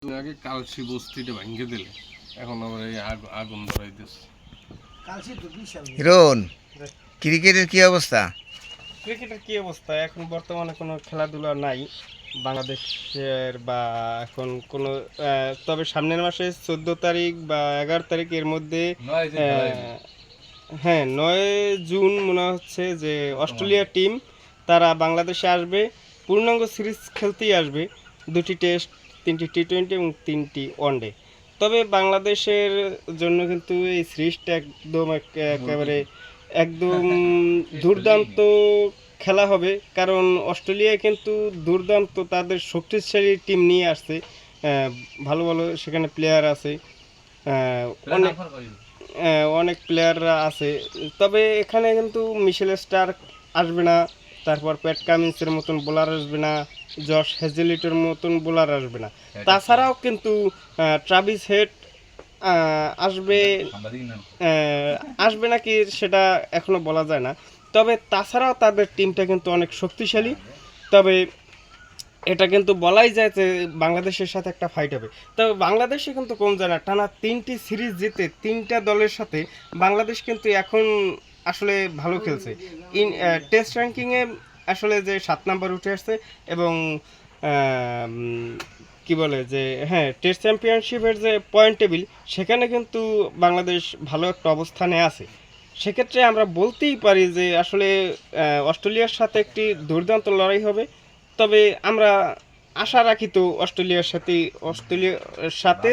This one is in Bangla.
তুই আগে কালসি বস্তিটা ভাঙ্গে দিলে এখন আবার এই আগুন ধরাইতেছে। হিরণ, ক্রিকেটের কি অবস্থা? ক্রিকেটের কি অবস্থা? এখন বর্তমানে কোনো খেলাধুলা নাই বাংলাদেশের, বা এখন কোনো তবে সামনের মাসে 14 তারিখ বা 11 তারিখের মধ্যে হ্যাঁ 9 জুন মনে হচ্ছে যে অস্ট্রেলিয়া টিম তারা বাংলাদেশে আসবে, পূর্ণাঙ্গ সিরিজ খেলতেই আসবে। 2টি টেস্ট, 3টি টি-20 এবং 3টি ওয়ানডে। তবে বাংলাদেশের জন্য কিন্তু এই সিরিজটা একেবারে একদম দুর্দান্ত খেলা হবে, কারণ অস্ট্রেলিয়া কিন্তু দুর্দান্ত তাদের শক্তিশালী টিম নিয়ে আসছে। ভালো ভালো সেখানে প্লেয়ার আছে, অনেক অনেক প্লেয়াররা আছে। তবে এখানে কিন্তু মিশেল স্টার্ক আসবে না, তারপর প্যাট কামিন্সের মতন বোলার আসবে না, জশ হেজেলিটের মতন বোলার আসবে না। তাছাড়াও কিন্তু ট্রাভিস হেড আসবে, আসবে নাকি সেটা এখনো বলা যায় না। তবে তাছাড়াও তাদের টিমটা কিন্তু অনেক শক্তিশালী। তবে এটা কিন্তু বলাই যায় যে বাংলাদেশের সাথে একটা ফাইট হবে। তবে বাংলাদেশে কিন্তু কম যায় না, টানা 3টি সিরিজ জিতে 3টা দলের সাথে বাংলাদেশ কিন্তু এখন আসলে ভালো খেলছে। টেস্ট র্যাঙ্কিংয়ে আসলে যে 7 নাম্বার উঠে আসছে, এবং কি বলে যে হ্যাঁ টেস্ট চ্যাম্পিয়নশিপের যে পয়েন্ট টেবিল সেখানে কিন্তু বাংলাদেশ ভালো একটা অবস্থানে আছে। সেক্ষেত্রে আমরা বলতেই পারি যে আসলে অস্ট্রেলিয়ার সাথে একটি দুর্দান্ত লড়াই হবে। তবে আমরা আশা রাখি তো অস্ট্রেলিয়ার সাথে